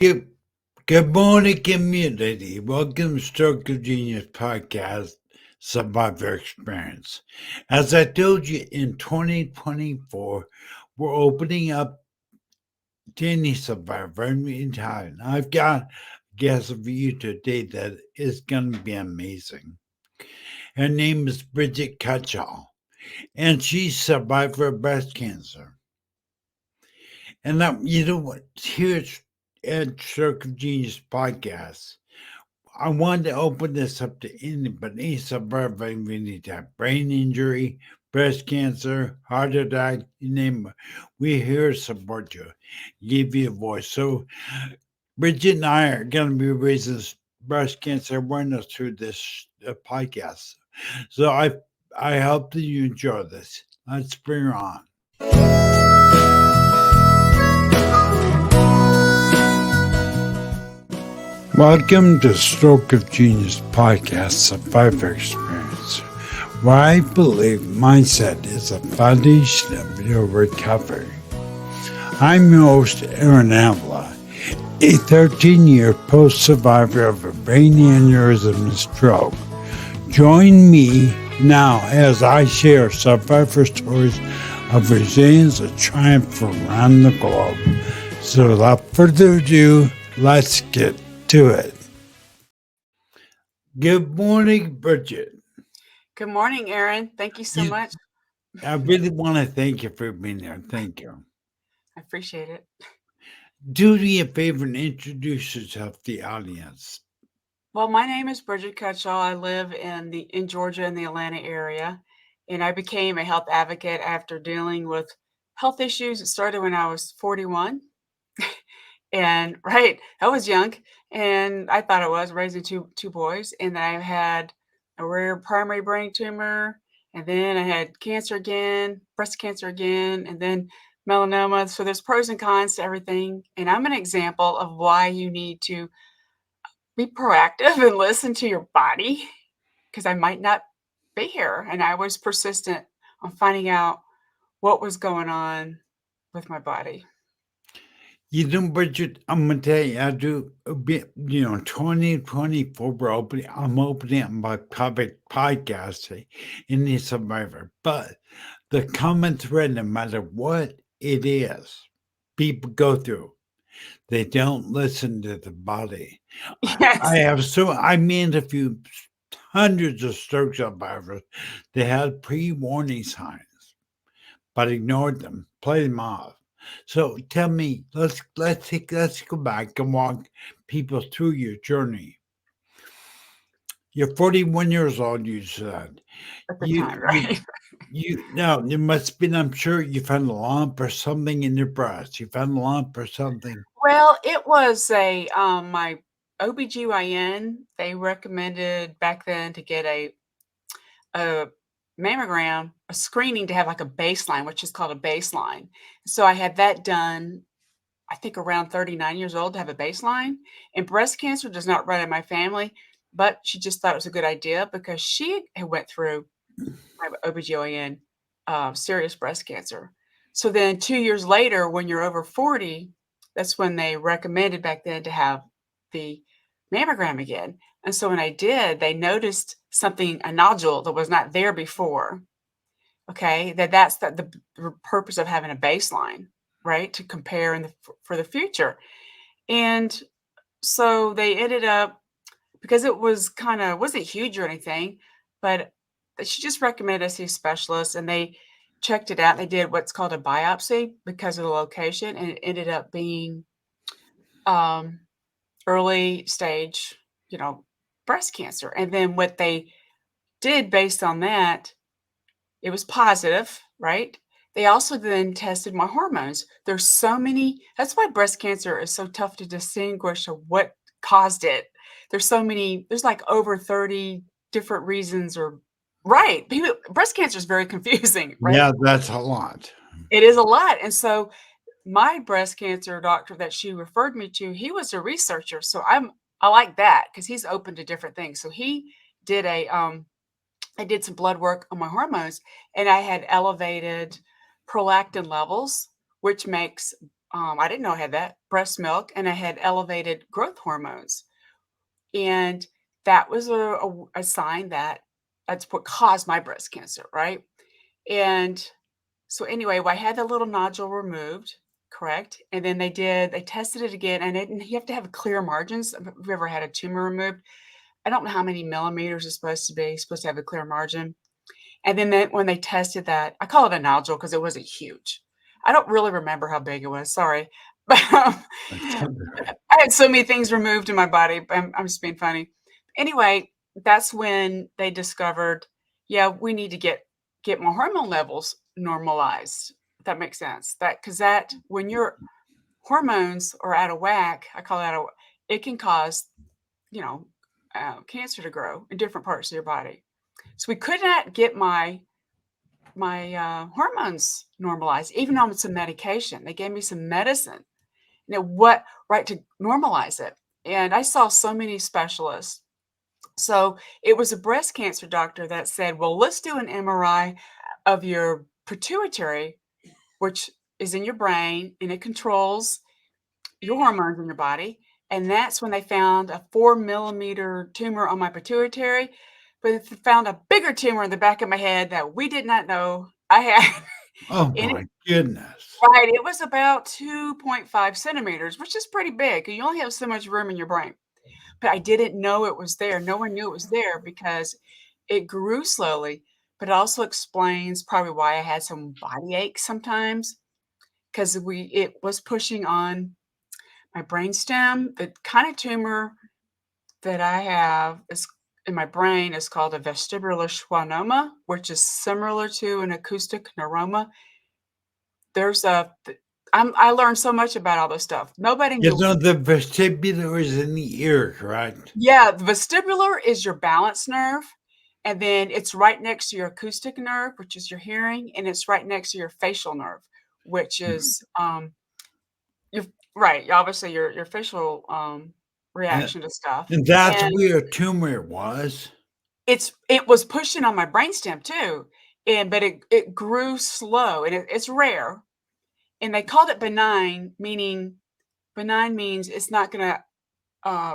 Good, good morning, community. Welcome to Stroke of Genius podcast, Survivor Experience. As I told you, in 2024, we're opening up to any survivor in time. I've got a guest for you today that is going to be amazing. Her name is Brigitte Cutshall, and she's a survivor of breast cancer. And you know what? Here at Stroke of Genius podcast, I wanted to open this up to anybody, any survivor of any type, brain injury, breast cancer, heart attack, you name it. We're here to support you, give you a voice. So Bridget and I are going to be raising breast cancer awareness through this podcast. So I hope that you enjoy this. Let's bring her on. Welcome to Stroke of Genius podcast, Survivor Experience, where I believe mindset is the foundation of your recovery. I'm your host, Aaron Avila, a 13-year post-survivor of a brain aneurysm and stroke. Join me now as I share survivor stories of resilience and triumph from around the globe. So without further ado, let's get to it. Good morning, Bridget. Good morning, Aaron. Thank you so much. I really want to thank you for being here. Thank you. I appreciate it. Do me a favor and introduce yourself to the audience. Well, my name is Brigitte Cutshall. I live in Georgia in the Atlanta area, and I became a health advocate after dealing with health issues. It started when I was 41. And right, I was young, and I thought I was raising two boys, and then I had a rare primary brain tumor, and then I had cancer again, breast cancer again, and then melanoma. So there's pros and cons to everything, and I'm an example of why you need to be proactive and listen to your body, because I might not be here, and I was persistent on finding out what was going on with my body. You know, Bridget, I'm going to tell you, I do a bit, 2024, I'm opening up my public podcast in the survivor. But the common thread, no matter what it is, people go through, they don't listen to the body. Yes. I interviewed hundreds of stroke survivors that had pre-warning signs, but ignored them, played them off. So tell me, let's go back and walk people through your journey. You're 41 years old, you said. At the You time, you right? now you must have been, I'm sure you found a lump or something in your breast. You found a lump or something. Well, it was my OBGYN, they recommended back then to get a mammogram, a screening to have like a baseline, which is called a baseline. So I had that done, I think around 39 years old to have a baseline. And breast cancer does not run in my family, but she just thought it was a good idea because she had went through my OBGYN serious breast cancer. So then 2 years later, when you're over 40, that's when they recommended back then to have the mammogram again. And so when I did, they noticed something, a nodule that was not there before. Okay, that's the purpose of having a baseline, right? To compare for the future. And so they ended up, because it was wasn't huge or anything, but she just recommended I see a specialist, and they checked it out. They did what's called a biopsy because of the location, and it ended up being early stage, breast cancer. And then what they did based on that, it was positive, right? They also then tested my hormones. There's so many, that's why breast cancer is so tough to distinguish of what caused it. There's like over 30 different reasons right. Breast cancer is very confusing, right? Yeah, that's a lot. It is a lot. And so my breast cancer doctor that she referred me to, he was a researcher. So I like that because he's open to different things. So he did I did some blood work on my hormones, and I had elevated prolactin levels, which makes I didn't know I had that, breast milk, and I had elevated growth hormones. And that was a sign that that's what caused my breast cancer, right? And so anyway, well, I had the little nodule removed, correct? And then they tested it again, and you have to have clear margins. If you've ever had a tumor removed, I don't know how many millimeters it's supposed to be. It's supposed to have a clear margin. And then when they tested that, I call it a nodule because it wasn't huge. I don't really remember how big it was. Sorry. But I had so many things removed in my body. I'm just being funny. Anyway, that's when they discovered, yeah, we need to get my hormone levels normalized. If that makes sense. Because when your hormones are out of whack, I call that it can cause, you know, cancer to grow in different parts of your body. So we could not get my hormones normalized, even on some medication. They gave me some medicine, right, to normalize it. And I saw so many specialists. So it was a breast cancer doctor that said, well, let's do an MRI of your pituitary, which is in your brain, and it controls your hormones in your body. And that's when they found a 4 millimeter tumor on my pituitary, but they found a bigger tumor in the back of my head that we did not know I had. Oh And my goodness. right, it was about 2.5 centimeters, which is pretty big. You only have so much room in your brain. But I didn't know it was there. No one knew it was there because it grew slowly, but it also explains probably why I had some body aches sometimes because it was pushing on my brainstem. The kind of tumor that I have is in my brain is called a vestibular schwannoma, which is similar to an acoustic neuroma. There's a I learned so much about all this stuff. Nobody You knew. know, the vestibular is in the ear, correct? Yeah, the vestibular is your balance nerve, and then it's right next to your acoustic nerve, which is your hearing, and it's right next to your facial nerve, which is your right, obviously your facial And, reaction to stuff. and that's And where a tumor was. it was pushing on my brainstem too. But it grew slow and it's rare. And they called it benign, meaning benign means it's not gonna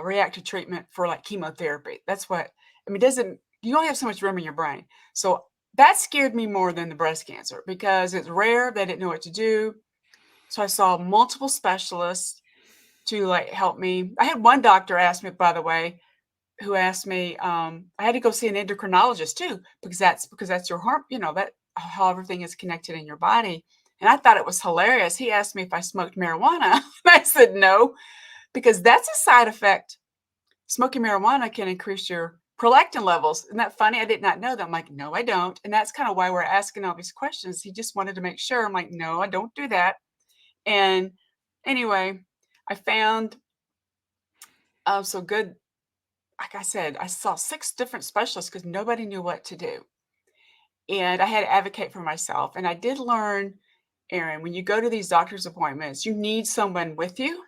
react to treatment for like chemotherapy. That's what I mean. Doesn't You only have so much room in your brain. So that scared me more than the breast cancer because it's rare. They didn't know what to do. So I saw multiple specialists to like help me. I had one doctor ask me, by the way, who asked me, I had to go see an endocrinologist too, because that's your heart, that how everything is connected in your body. And I thought it was hilarious. He asked me if I smoked marijuana. And I said no, because that's a side effect. Smoking marijuana can increase your prolactin levels. Isn't that funny? I did not know that. I'm like, no, I don't. And that's kind of why we're asking all these questions. He just wanted to make sure. I'm like, no, I don't do that. And anyway, I found so good. Like I said, I saw 6 different specialists because nobody knew what to do. And I had to advocate for myself. And I did learn, Erin, when you go to these doctor's appointments, you need someone with you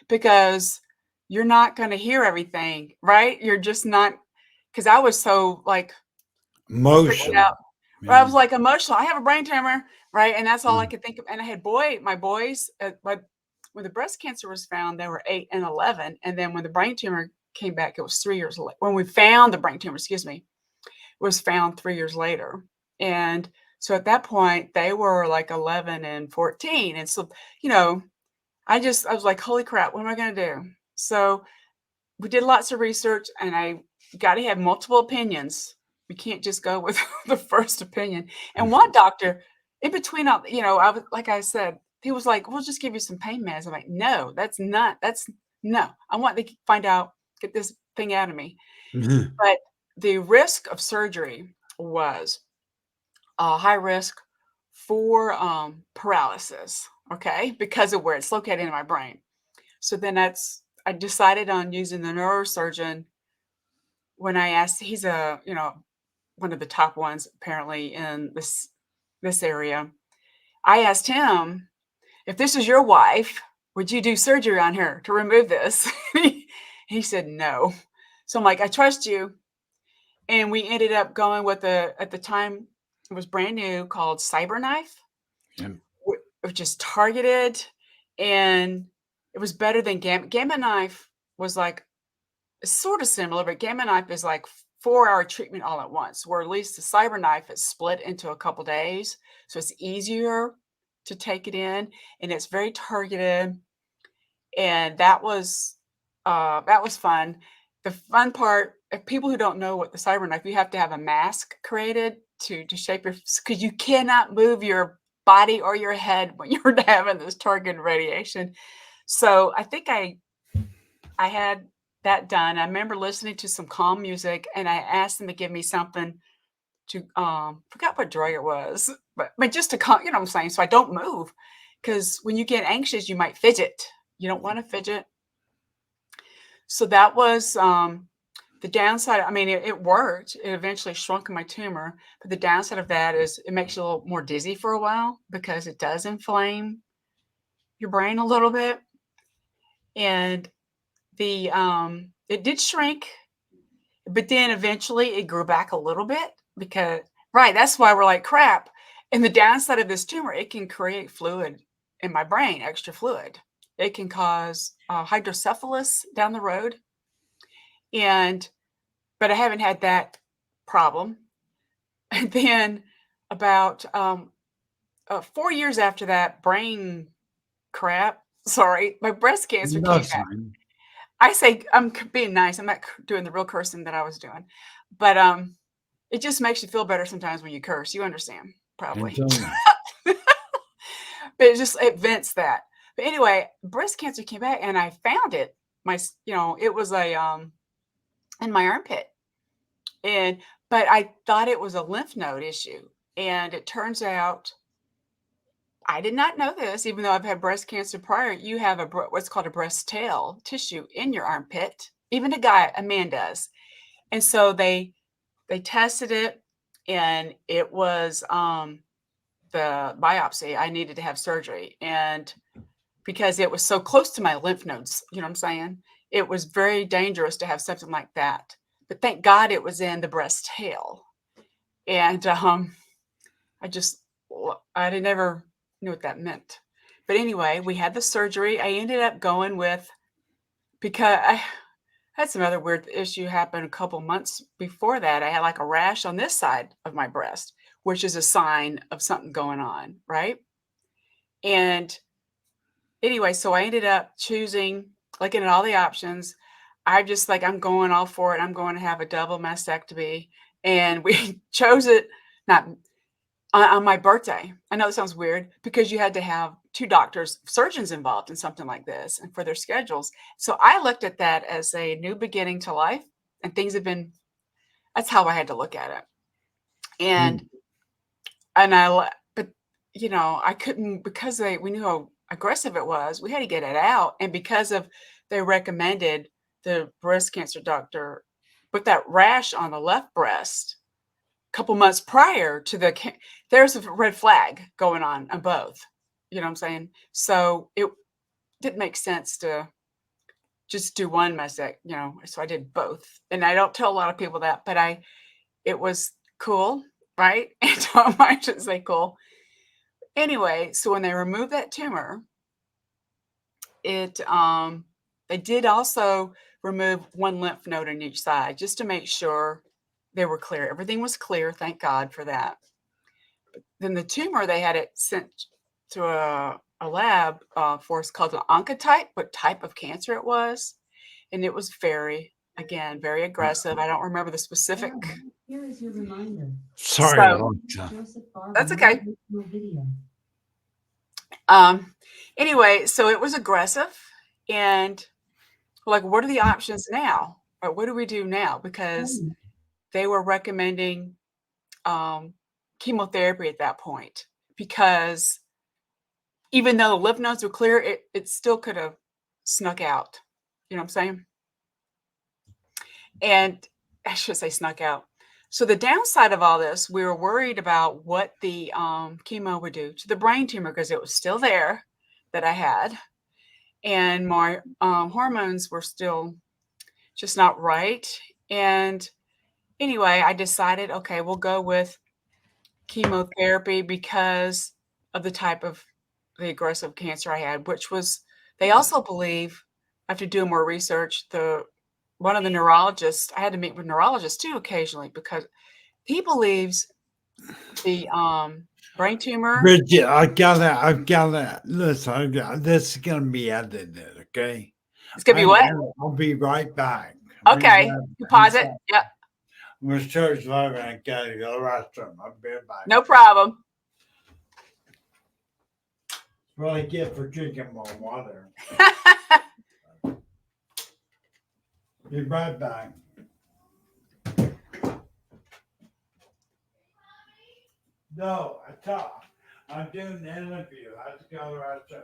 because you're not going to hear everything, right? You're just not, because I was so like freaked Emotional. out. I was Man. like emotional. I have a brain tumor, right? And that's all I Mm. could think of. And I had my boys, when the breast cancer was found, they were 8 and 11. And then when the brain tumor came back, it was 3 years later. When we found the brain tumor, excuse me, was found 3 years later. And so at that point, they were like 11 and 14. And so, I was like, holy crap, what am I going to do? So we did lots of research and I got to have multiple opinions. We can't just go with the first opinion. And one doctor, in between all, I was, like I said, he was like, we'll just give you some pain meds. I'm like, no, no, I want to find out, get this thing out of me. But the risk of surgery was a high risk for paralysis, okay, because of where it's located in my brain. So then I decided on using the neurosurgeon when I asked, he's one of the top ones apparently in this area. I asked him, if this is your wife, would you do surgery on her to remove this? He said no. So I'm like, I trust you. And we ended up going with at the time, it was brand new, called Cyberknife, Yeah. which is targeted. and it was better than Gamma Knife was like sort of similar, but Gamma Knife is like 4-hour treatment all at once, where at least the Cyber Knife is split into a couple days, so it's easier to take it in, and it's very targeted, and that was fun. The fun part, if people who don't know what the Cyber Knife, you have to have a mask created to shape your, because you cannot move your body or your head when you're having this targeted radiation. So I think I had that done. I remember listening to some calm music, and I asked them to give me something to, forgot what drug it was, but just to calm, you know what I'm saying? So I don't move, because when you get anxious, you might fidget. You don't want to fidget. So that was, the downside. I mean, it worked. It eventually shrunk my tumor, but the downside of that is it makes you a little more dizzy for a while because it does inflame your brain a little bit. And the it did shrink, but then eventually it grew back a little bit because, right, that's why we're like, crap. And the downside of this tumor, it can create fluid in my brain, extra fluid. It can cause hydrocephalus down the road. But I haven't had that problem. And then about 4 years after that brain crap, sorry, my breast cancer No came back. sign. I say I'm being nice. I'm not doing the real cursing that I was doing, but it just makes you feel better sometimes when you curse. You understand, probably. Until now. But it vents that. But anyway, breast cancer came back, and I found it. It was in my armpit, but I thought it was a lymph node issue, and it turns out I did not know this, even though I've had breast cancer prior. You have what's called a breast tail tissue in your armpit. Even a man does. And so they tested it, and it was the biopsy. I needed to have surgery, and because it was so close to my lymph nodes, you know what I'm saying? It was very dangerous to have something like that. But thank God it was in the breast tail, and I didn't ever knew what that meant. But anyway, we had the surgery. I ended up going with, because I had some other weird issue happen a couple months before that. I had like a rash on this side of my breast, which is a sign of something going on, right? And anyway, so I ended up choosing, looking at all the options. I just like, I'm going all for it. I'm going to have a double mastectomy. And we chose it, not on my birthday. I know it sounds weird because you had to have 2 doctors, surgeons involved in something like this and for their schedules. So I looked at that as a new beginning to life, and that's how I had to look at it. And but I couldn't, because we knew how aggressive it was. We had to get it out. And because they recommended, the breast cancer doctor put that rash on the left breast couple months prior to there's a red flag going on both. You know what I'm saying? So it didn't make sense to just do one mastectomy, so I did both. And I don't tell a lot of people that, but it was cool, right? And so I should say cool. Anyway, so when they removed that tumor, they did also remove 1 lymph node on each side just to make sure they were clear. Everything was clear, thank God for that. Then the tumor, they had it sent to a lab for, it's called an oncotype, what type of cancer it was. And it was very aggressive. I don't remember the specific. Here is your reminder. Sorry, So, Alexa. that's okay. Anyway, so it was aggressive, and like, what are the options now? Or what do we do now? Because they were recommending chemotherapy at that point, because even though the lymph nodes were clear, it still could have snuck out. You know what I'm saying? And I should say snuck out. So the downside of all this, we were worried about what the chemo would do to the brain tumor, because it was still there that I had. And my hormones were still just not right. And anyway, I decided, okay, we'll go with chemotherapy because of the type of the aggressive cancer I had, which was, they also believe, after doing more research, one of the neurologists, I had to meet with neurologists too occasionally, because he believes the brain tumor. Bridget, listen, this is going to be edited, okay? It's gonna be what? I'll be right back. Okay, you pause it. Yep, I'm going to start driving. I got to go to the restroom. I'll be back. no problem. What I get for drinking more water. Be right back. No, I'm doing an interview. I have to go to the restroom.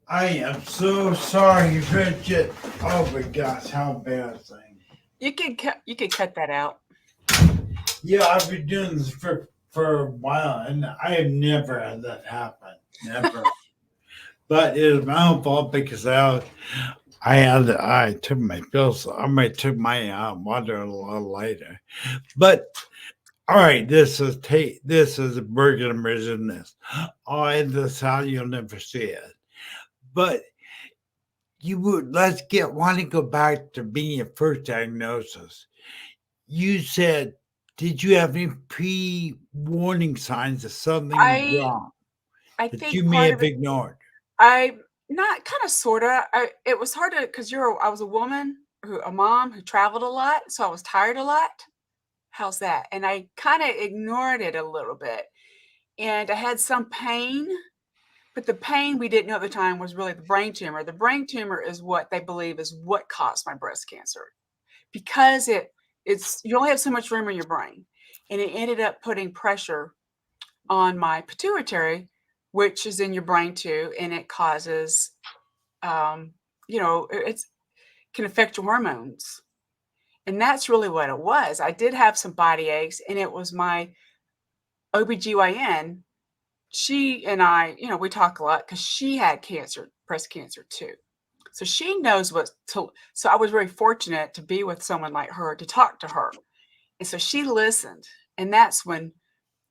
I am so sorry, Bridget. Oh my gosh, how embarrassing. You could cut that out. Yeah, I've been doing this for a while, and I have never had that happen. Never. But it was my own fault because I took my pills. I might took my water a little later. But all right, this is a burger business. Oh, this how you'll never see it. But let's want to go back to being your first diagnosis. You said, did you have any pre-warning signs of something wrong I that think you may have ignored? Not kind of, sort of. It was hard to, because I was a woman, a mom who traveled a lot, so I was tired a lot. How's that? And I kind of ignored it a little bit. And I had some pain, but the pain we didn't know at the time was really the brain tumor. The brain tumor is what they believe is what caused my breast cancer, because you only have so much room in your brain, and it ended up putting pressure on my pituitary, which is in your brain too, and it causes, it can affect your hormones. And that's really what it was. I did have some body aches, and it was my OBGYN. She and I, we talk a lot because she had breast cancer too. So she knows so I was very fortunate to be with someone like her, to talk to her. And so she listened. And that's when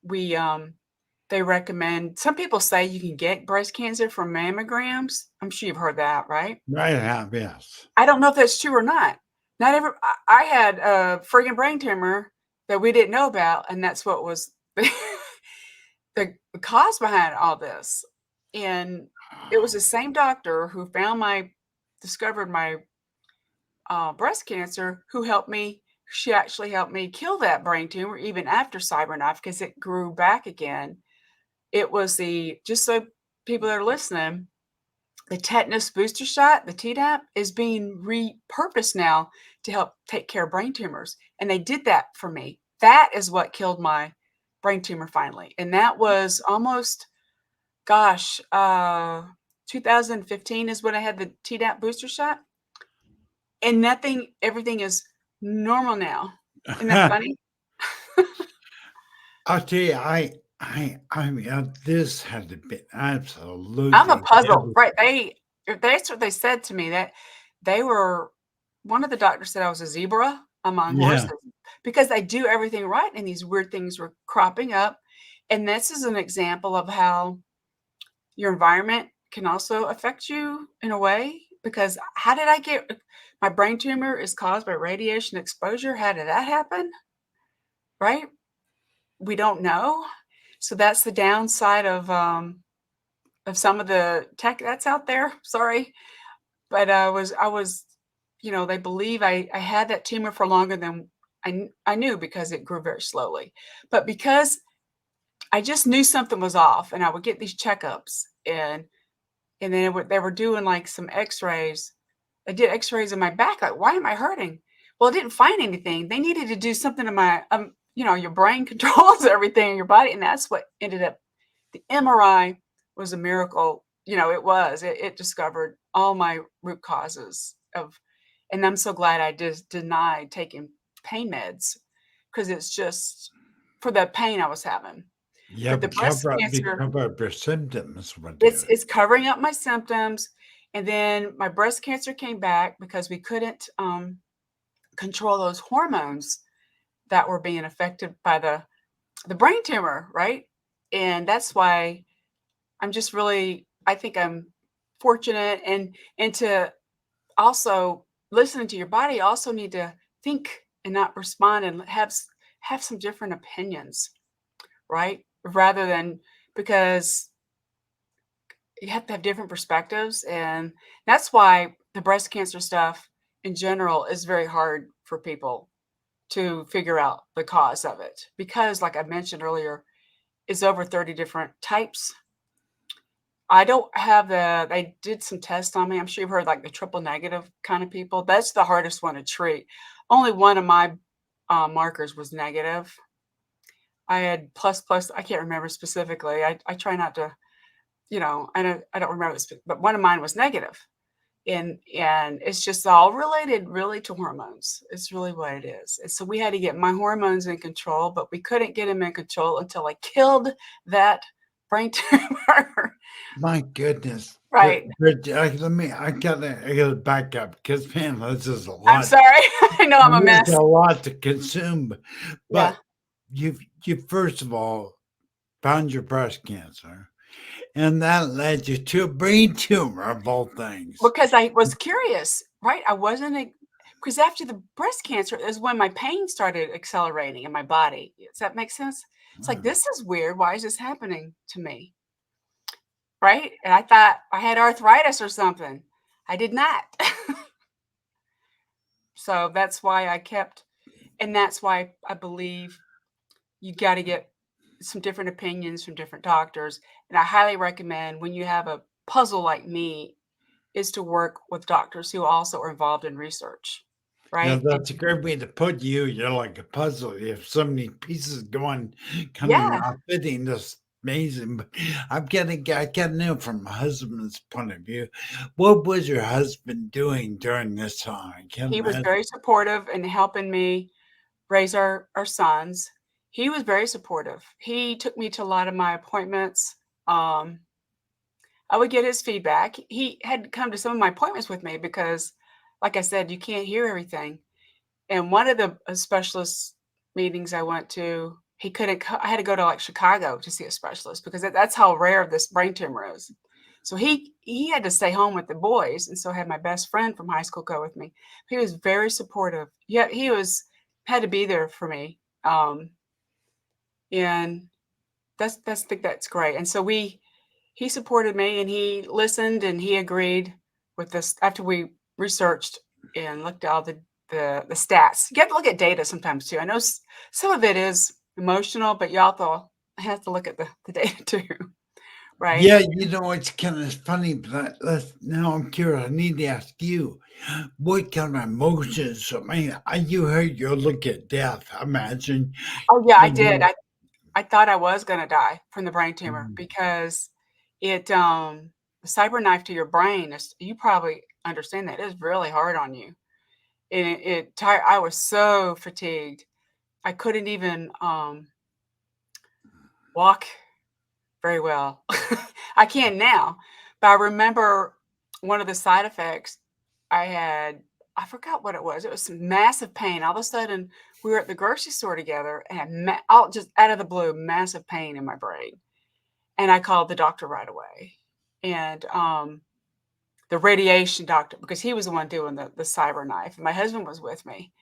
they recommend, some people say you can get breast cancer from mammograms. I'm sure you've heard that, right? I have, yes. I don't know if that's true or not. I had a friggin' brain tumor that we didn't know about, and that's what was the cause behind all this. And it was the same doctor who discovered my breast cancer, who helped me. She actually helped me kill that brain tumor even after CyberKnife, because it grew back again. It was just so people that are listening, the tetanus booster shot, the Tdap, is being repurposed now to help take care of brain tumors. And they did that for me. That is what killed my brain tumor finally. And that was almost, 2015 is when I had the Tdap booster shot. And everything is normal now. Isn't that funny? I'll tell you, I mean, this had to be absolutely. I'm a puzzle, right? That's what they said to me, that one of the doctors said I was a zebra among horses, because I do everything right, and these weird things were cropping up. And this is an example of how your environment can also affect you in a way, because how did I get my brain tumor is caused by radiation exposure? How did that happen? Right? We don't know. So that's the downside of some of the tech that's out there. Sorry. But I was, they believe I had that tumor for longer than I knew, because it grew very slowly. But because I just knew something was off, and I would get these checkups, and then they were doing like some X-rays. I did X-rays in my back. Like, why am I hurting? Well, I didn't find anything. They needed to do something to my, your brain controls everything in your body, and that's what ended up. The MRI was a miracle. It discovered all my root causes and I'm so glad I just denied taking pain meds, because it's just for the pain I was having. Yeah, But the but breast they cancer, cover up your symptoms would do it's it. it's covering up my symptoms. And then my breast cancer came back because we couldn't control those hormones that were being affected by the brain tumor, right? And that's why I think I'm fortunate, and to also listening to your body, you also need to think and not respond, and have some different opinions, right? Rather than, because you have to have different perspectives. And that's why the breast cancer stuff in general is very hard for people to figure out the cause of it, because like I mentioned earlier, it's over 30 different types. I don't have they did some tests on me. I'm sure you've heard like the triple negative kind of people. That's the hardest one to treat. Only one of my markers was negative. I had plus. I can't remember specifically. I try not to, I don't remember this, but one of mine was negative. And it's just all related really to hormones. It's really what it is. And so we had to get my hormones in control, but we couldn't get them in control until I killed that brain tumor. My goodness. Right. I gotta back up, because man, this is a I'm lot. sorry. I know I'm a There's mess. a lot to consume. Yeah. But you first of all found your breast cancer, and that led you to a brain tumor of all things. Because I was curious, right? I wasn't, because after the breast cancer is when my pain started accelerating in my body. Does that make sense? It's like, this is weird. Why is this happening to me? Right? And I thought I had arthritis or something. I did not. So that's why and that's why I believe you got to get some different opinions from different doctors. And I highly recommend, when you have a puzzle like me, is to work with doctors who also are involved in research, Yeah, right? that's a great way to put you. You're like a puzzle. You have so many pieces going, kind of Yeah, not fitting. That's amazing. But I gotta know from my husband's point of view, what was your husband doing during this time? I can't he was imagine. very supportive in helping me raise our sons. He was very supportive. He took me to a lot of my appointments. Um, I would get his feedback. He had to come to some of my appointments with me because, like I said, you can't hear everything. And one of the specialist meetings I went to, he couldn't. I had to go to like Chicago to see a specialist, because that's how rare this brain tumor is. So he had to stay home with the boys, and so I had my best friend from high school go with me. He was very supportive. Yeah, he was had to be there for me, and I think that's great. And so he supported me, and he listened, and he agreed with this after we researched and looked at all the stats. You have to look at data sometimes too. I know some of it is emotional, but you also have to look at the data too, right? Yeah, it's kind of funny, but now I'm curious. I need to ask you, what kind of emotions? I mean, you heard you look at death. I imagine. Oh yeah, I did. You I thought I was gonna die from the brain tumor, know, because it the cyber knife to your brain is, you probably understand that, it's really hard on you. And I was so fatigued. I couldn't even walk very well. I can now, but I remember one of the side effects I had. I forgot what it was. It was some massive pain. All of a sudden, we were at the grocery store together and just out of the blue, massive pain in my brain. And I called the doctor right away. And the radiation doctor, because he was the one doing the cyber knife. And my husband was with me.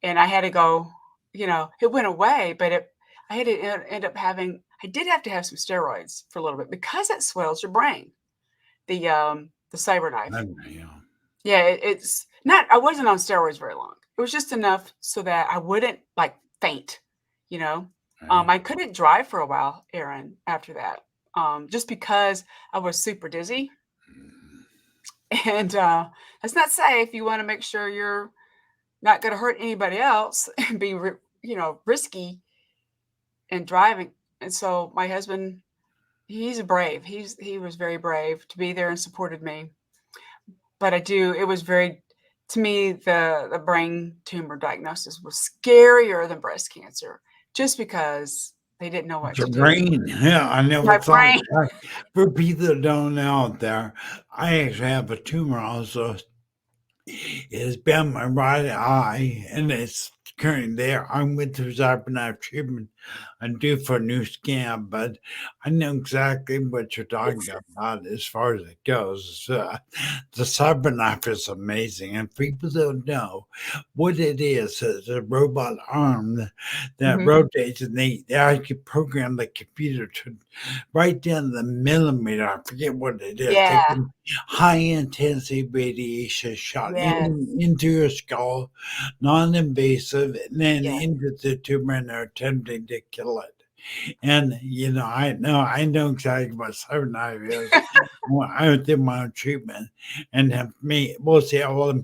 And I had to go, it went away, but I had to end up I did have to have some steroids for a little bit because it swells your brain, the cyber knife. Yeah. Yeah, it's not, I wasn't on steroids very long. It was just enough so that I wouldn't like faint, Right. I couldn't drive for a while, Aaron, after that, just because I was super dizzy. And that's not safe. You want to make sure you're not going to hurt anybody else and be, risky in driving. And so my husband, he's brave. He was very brave to be there and supported me. But it was to me, the brain tumor diagnosis was scarier than breast cancer just because they didn't know what Your to do. brain. Yeah, I never My thought brain. that. For people that don't know out there, I actually have a tumor also. It's been my right eye, and it's currently there. I'm with the cyberknife treatment. I'm due for a new scan, but I know exactly what you're talking about as far as it goes. The cyberknife is amazing, and people don't know what it is. It's a robot arm that Mhm. rotates, and they actually program the computer to right down the millimeter. I forget what it is. Yeah. They can high intensity radiation shot Yes. into your skull, non-invasive, and then Yes. into the tumor, and they're attempting to kill it. And I know exactly what cyberknife is. I did my own treatment, and we'll see how well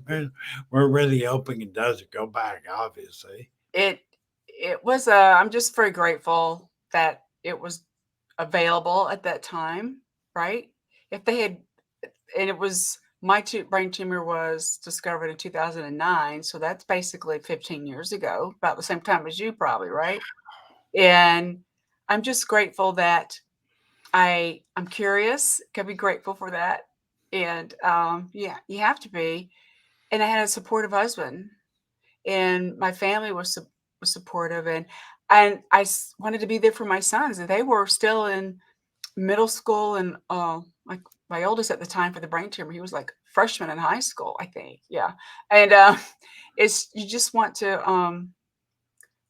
we're really hoping it doesn't go back. Obviously, It was I'm just very grateful that it was available at that time, right? If they had, and it was my brain tumor was discovered in 2009, so that's basically 15 years ago, about the same time as you probably, right? And I'm just grateful that I'm curious, can be grateful for that. And yeah, you have to be. And I had a supportive husband, and my family was supportive, and wanted to be there for my sons, and they were still in middle school, and like my oldest at the time for the brain tumor, he was like freshman in high school, I think. Yeah. And it's you just want to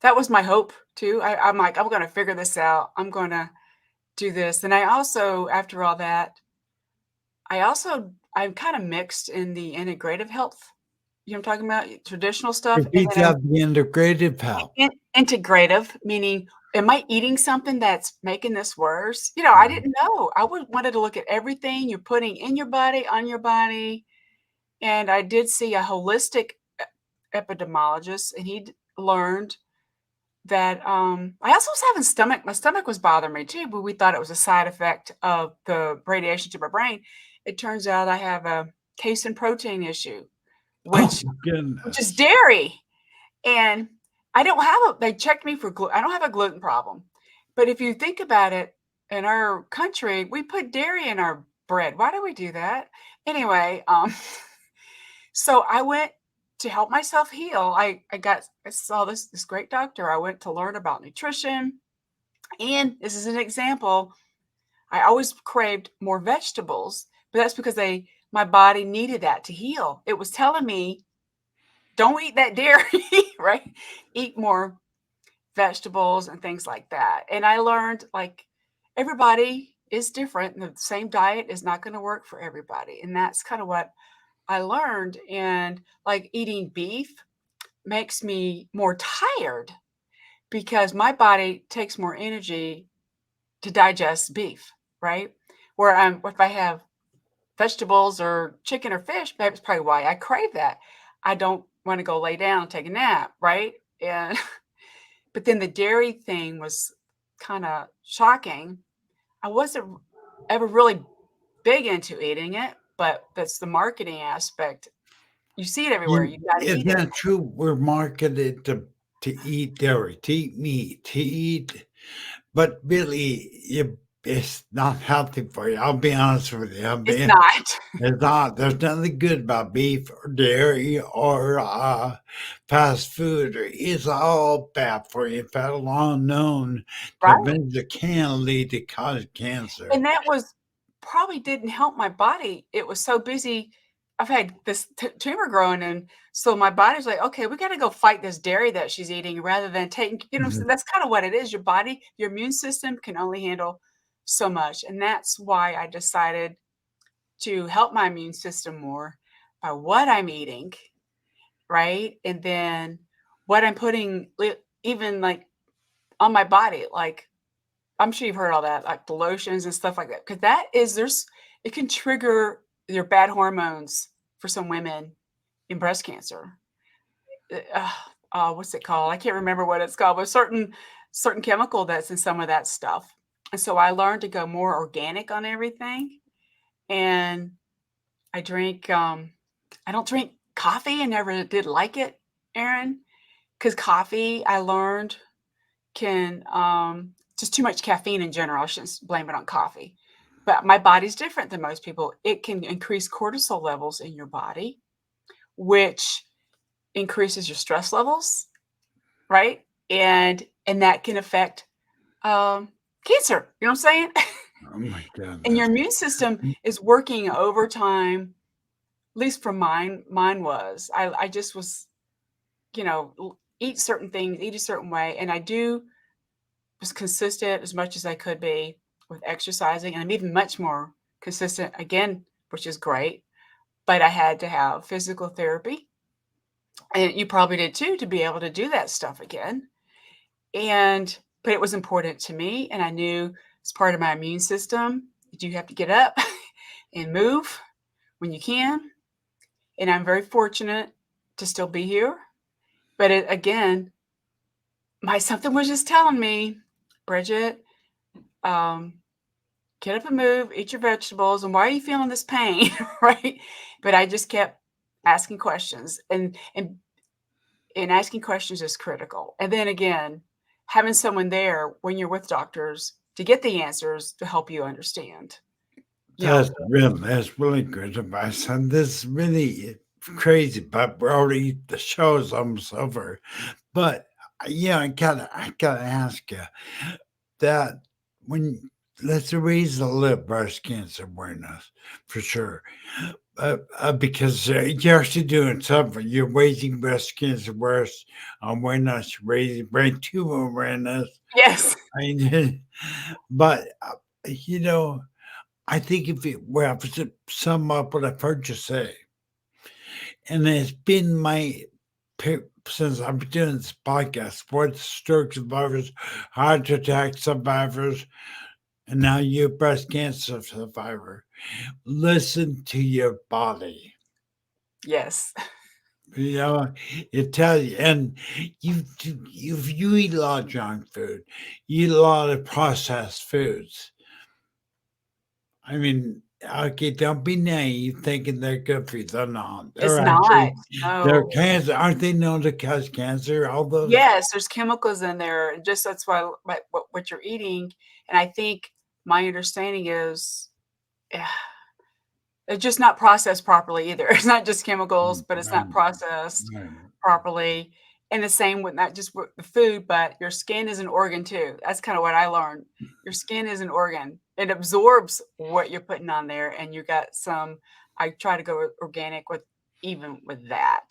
that was my hope too. I'm like, I'm gonna figure this out. I'm gonna do this. And I also, after all that, I'm kind of mixed in the integrative health. You know what I'm talking about? Traditional stuff. And repeat then that the integrative health. integrative, meaning, am I eating something that's making this worse? I Mhm. didn't know. I wanted to look at everything you're putting in your body, on your body. And I did see a holistic epidemiologist, and he learned that I also was having my stomach was bothering me too, but we thought it was a side effect of the radiation to my brain. It turns out I have a casein protein issue, Oh which is goodness! dairy. And they checked me for I don't have a gluten problem. But if you think about it, in our country, we put dairy in our bread. Why do we do that? Anyway, so I went to help myself heal. I saw this great doctor. I went to learn about nutrition. And this is an example. I always craved more vegetables, but that's because my body needed that to heal. It was telling me, don't eat that dairy, right? Eat more vegetables and things like that. And I learned, like, everybody is different, and the same diet is not going to work for everybody. And that's kind of what I learned. And like eating beef makes me more tired because my body takes more energy to digest beef, right? If I have vegetables or chicken or fish, that's probably why I crave that. I don't want to go lay down and take a nap, right? And but then the dairy thing was kind of shocking. I wasn't ever really big into eating it, but that's the marketing aspect. You see it everywhere. You got to Is eat it. that true? We're marketed to eat dairy, to eat meat, to eat, but really, your it's not healthy for you. I'll be honest with you. It's not. It's not. There's nothing good about beef or dairy or fast food. It's all bad for you. Fat long known to Right. eventually can lead to cancer. And that was probably didn't help my body. It was so busy. I've had this tumor growing, and so my body's like, okay, we got to go fight this dairy that she's eating rather than taking, so Mhm. that's kind of what it is. Your body, your immune system can only handle so much. And that's why I decided to help my immune system more by what I'm eating, right? And then what I'm putting even like on my body, like I'm sure you've heard all that, like the lotions and stuff like that, because it can trigger your bad hormones for some women in breast cancer. What's it called? I can't remember what it's called, but certain chemical that's in some of that stuff. And so I learned to go more organic on everything. And I drink, I don't drink coffee. I never did like it, Aaron, because coffee I learned can just too much caffeine in general. I shouldn't blame it on coffee, but my body's different than most people. It can increase cortisol levels in your body, which increases your stress levels, right? And that can affect cancer. You know what I'm saying? Oh my And your goodness. immune system is working overtime. At least for mine was. I just was, eat certain things, eat a certain way, and I was consistent as much as I could be with exercising, and I'm even much more consistent again, which is great. But I had to have physical therapy, and you probably did too, to be able to do that stuff again. But it was important to me, and I knew as part of my immune system that you have to get up and move when you can. And I'm very fortunate to still be here. But again, my something was just telling me, Bridget, um, get up and move, eat your vegetables, and why are you feeling this pain, right? But I just kept asking questions, and asking questions is critical. And then again, having someone there when you're with doctors to get the answers to help you understand. You know, That's really good advice. And this is really crazy, but we're already the show's almost over. But yeah, I gotta ask you that when let's raise the lip breast cancer awareness for sure. Because you're actually doing something. You're raising breast cancer awareness, raising brain tumor awareness. yes, I mean, but you know, I think if it were to sum up what I've heard you say, and it's been since I've been doing this podcast, sports stroke survivors, heart attack survivors, and now you're a breast cancer survivor. Listen to your body. yes, You know, it tells you, and you eat a lot of junk food, you eat a lot of processed foods. I mean, okay, don't be naive thinking they're good for you. They're not. it's not. They're No. cancer. Aren't they known to cause cancer? All those. Yes, there's chemicals in there. And just that's why what you're eating. And I think my understanding is it's just not processed properly either. It's not just chemicals, but it's not Right, processed right. properly. And the same with not just with the food, but your skin is an organ too. That's kind of what I learned. Your skin is an organ. It absorbs what you're putting on there. And you got I try to go organic with even with that.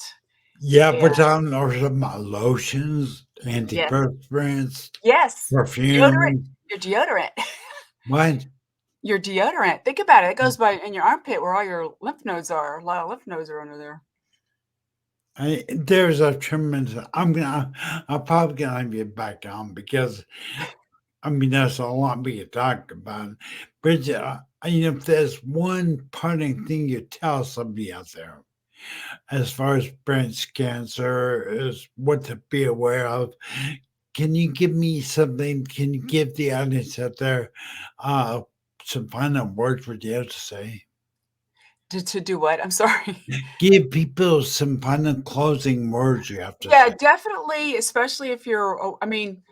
Yeah, And put on or some lotions, yes, antiperspirants, yes, deodorant, perfume. your deodorant. What? Your deodorant. Think about it. It goes by in your armpit where all your lymph nodes are. A lot of lymph nodes are under there. There's a tremendous. I'm probably gonna get back on because I mean that's a lot we could talk about. But if there's one parting thing you tell somebody out there as far as breast cancer is what to be aware of, can you give me something? Can you give the audience out there uh, some final words what you have to say? To do what? I'm sorry. Give people some final closing words you have to Yeah, say. definitely, especially if you're, I mean,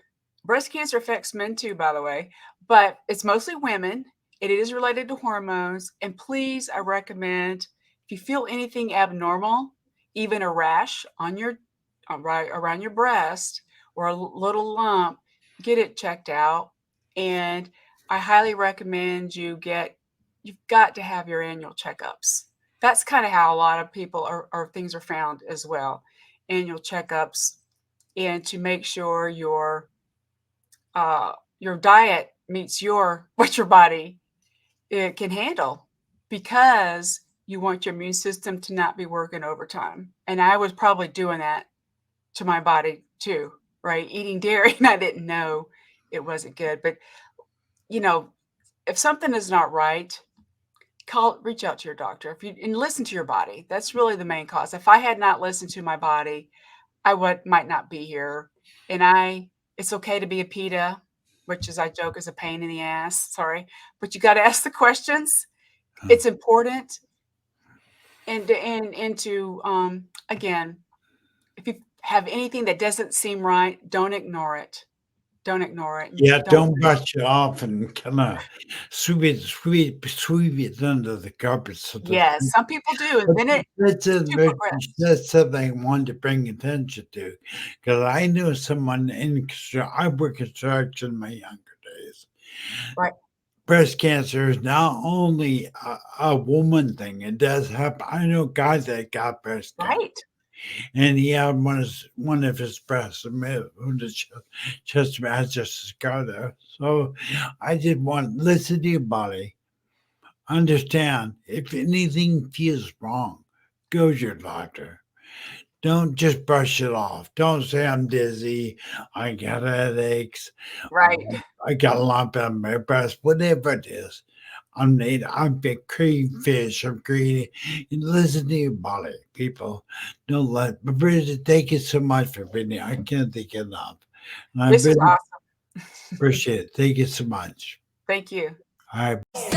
breast cancer affects men too, by the way. but it's mostly women. It is related to hormones. And please, I recommend if you feel anything abnormal, even a rash on your right around your breast or a little lump, get it checked out. And I highly recommend you've got to have your annual checkups. That's kind of how a lot of people or things are found as well. Annual checkups, and to make sure your diet meets what your body it can handle, because you want your immune system to not be working overtime. And I was probably doing that to my body too, right? Eating dairy, and I didn't know it wasn't good. But if something is not right, reach out to your doctor and listen to your body. That's really the main cause. If I had not listened to my body, I might not be here. And it's okay to be a PETA, which is, I joke, is a pain in the ass. Sorry, but you got to ask the questions. It's important. And to again, if you have anything that doesn't seem right, don't ignore it. Don't ignore it. Yeah, don't brush it off and kind of sweep it under the carpet. So Yes, some people do, and then that's it's too progressed. that's something I wanted to bring attention to, because I knew someone I worked construction in my younger days. Right. Breast cancer is not only a woman thing; it does happen. I know guys that got breast cancer. Right. And he had one of his breasts removed, just as just a scar there. So I did want listen to your body, understand if anything feels wrong, go to your doctor. Don't just brush it off. Don't say I'm dizzy, I got headaches, Right. I got a lump on my breast, whatever it is. I'm big cream fish. I'm greedy. You listen to your body, people. Don't let. But Brigitte, thank you so much for being here. I can't thank you enough. And I This is really awesome. appreciate it. Thank you so much. Thank you. All right.